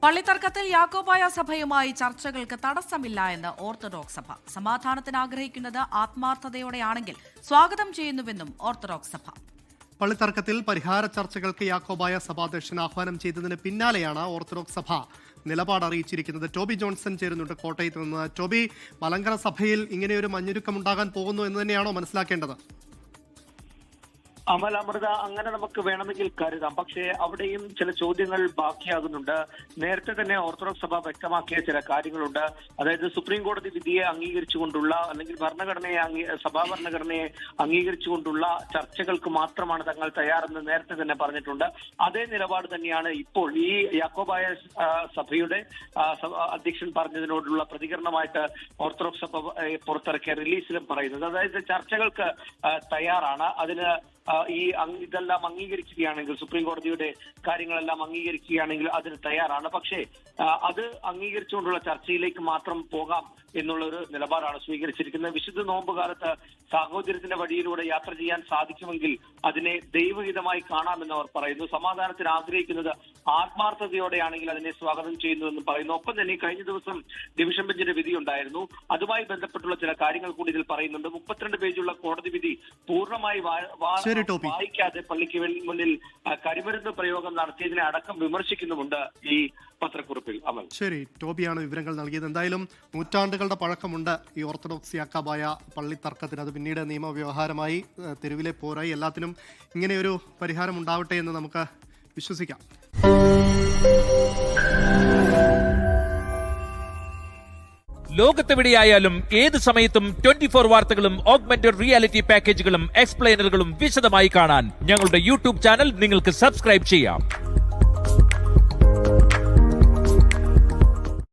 പള്ളിത്തർക്കത്തിൽ യാക്കോബായ സഭയുമായി ചർച്ചകൾക്ക് തടസ്സമില്ല എന്ന് ഓർത്തഡോക്സ് സഭ. സമാധാനത്തിന് ആഗ്രഹിക്കുന്നത് ആത്മാർത്ഥതയോടെയാണെങ്കിൽ സ്വാഗതം ചെയ്യുന്നുവെന്നും ഓർത്തഡോക്സ് സഭ. പള്ളിത്തർക്കത്തിൽ പരിഹാര ചർച്ചകൾക്ക് യാക്കോബായ സഭാധ്യക്ഷൻ ആഹ്വാനം ചെയ്തതിന് പിന്നാലെയാണ് ഓർത്തഡോക്സ് സഭ നിലപാട് അറിയിച്ചിരിക്കുന്നത്. ടോബി ജോൺസൺ ചേരുന്നുണ്ട് കോട്ടയത്ത് നിന്ന്. ടോബി, മലങ്കര സഭയിൽ ഇങ്ങനെയൊരു മഞ്ഞുരുക്കം ഉണ്ടാകാൻ പോകുന്നു എന്ന് തന്നെയാണോ മനസ്സിലാക്കേണ്ടത്? അമൃത, അങ്ങനെ നമുക്ക് വേണമെങ്കിൽ കരുതാം. പക്ഷേ അവിടെയും ചില ചോദ്യങ്ങൾ ബാക്കിയാകുന്നുണ്ട്. നേരത്തെ തന്നെ ഓർത്തഡോക്സ് സഭ വ്യക്തമാക്കിയ ചില കാര്യങ്ങളുണ്ട്. അതായത് സുപ്രീം കോടതി വിധിയെ അംഗീകരിച്ചുകൊണ്ടുള്ള അല്ലെങ്കിൽ സഭാ ഭരണഘടനയെ അംഗീകരിച്ചുകൊണ്ടുള്ള ചർച്ചകൾക്ക് മാത്രമാണ് തങ്ങൾ തയ്യാറെന്ന് നേരത്തെ തന്നെ പറഞ്ഞിട്ടുണ്ട്. അതേ നിലപാട് തന്നെയാണ് ഇപ്പോൾ ഈ യാക്കോബായ സഭയുടെ അധ്യക്ഷൻ പറഞ്ഞതിനോടുള്ള പ്രതികരണമായിട്ട് ഓർത്തഡോക്സ് സഭ പുറത്തിറക്കിയ റിലീസിലും പറയുന്നത്. അതായത് ചർച്ചകൾക്ക് തയ്യാറാണ്. അതിന് ഇതെല്ലാം അംഗീകരിക്കുകയാണെങ്കിൽ, സുപ്രീം കോടതിയുടെ കാര്യങ്ങളെല്ലാം അംഗീകരിക്കുകയാണെങ്കിൽ അതിന് തയ്യാറാണ്. പക്ഷേ അത് അംഗീകരിച്ചുകൊണ്ടുള്ള ചർച്ചയിലേക്ക് മാത്രം പോകാം എന്നുള്ള ഒരു നിലപാടാണ് സ്വീകരിച്ചിരിക്കുന്നത്. വിശുദ്ധ നോമ്പ് കാലത്ത് സാഹോദര്യത്തിന്റെ വഴിയിലൂടെ യാത്ര ചെയ്യാൻ സാധിക്കുമെങ്കിൽ അതിനെ ദൈവഹിതമായി കാണാമെന്ന് അവർ പറയുന്നു. സമാധാനത്തിന് ആഗ്രഹിക്കുന്നത് ആത്മാർത്ഥതയോടെയാണെങ്കിൽ അതിനെ സ്വാഗതം ചെയ്യുന്നുവെന്ന് പറയുന്നു. ഒപ്പം തന്നെ കഴിഞ്ഞ ദിവസം ഡിവിഷൻ ബെഞ്ചിന്റെ വിധി ഉണ്ടായിരുന്നു. അതുമായി ബന്ധപ്പെട്ടുള്ള ചില കാര്യങ്ങൾ കൂടി ഇതിൽ പറയുന്നുണ്ട്. 32 പേജുള്ള കോടതി വിധി പൂർണ്ണമായി വായിക്കാതെ പള്ളിക്ക് മുന്നിൽ കരിമരുന്ന് പ്രയോഗം നടത്തിയതിനെ അടക്കം വിമർശിക്കുന്നുമുണ്ട് ഈ പത്രക്കുറിപ്പിൽ. അമൽ, ശരി, ടോബിയാണ് വിവരങ്ങൾ നൽകിയത്. എന്തായാലും നൂറ്റാണ്ടുകളുടെ പഴക്കമുണ്ട് ഈ ഓർത്തഡോക്സ് യാക്കോബായ പള്ളി തർക്കത്തിന്. അത് പിന്നീട് നിയമവ്യവഹാരമായി, തെരുവിലെ പോരായി, എല്ലാത്തിനും ഇങ്ങനെയൊരു പരിഹാരം ഉണ്ടാവട്ടെ എന്ന് നമുക്ക് വിശ്വസിക്കാം. ലോകത്തെവിടെയായാലും ഏത് സമയത്തും 24 വാർത്തകളും ഓഗ്മെന്റഡ് റിയാലിറ്റി പാക്കേജുകളും എക്സ്പ്ലെയിനറുകളും വിശദമായി കാണാൻ ഞങ്ങളുടെ യൂട്യൂബ് ചാനൽ നിങ്ങൾക്ക് സബ്സ്ക്രൈബ് ചെയ്യാം.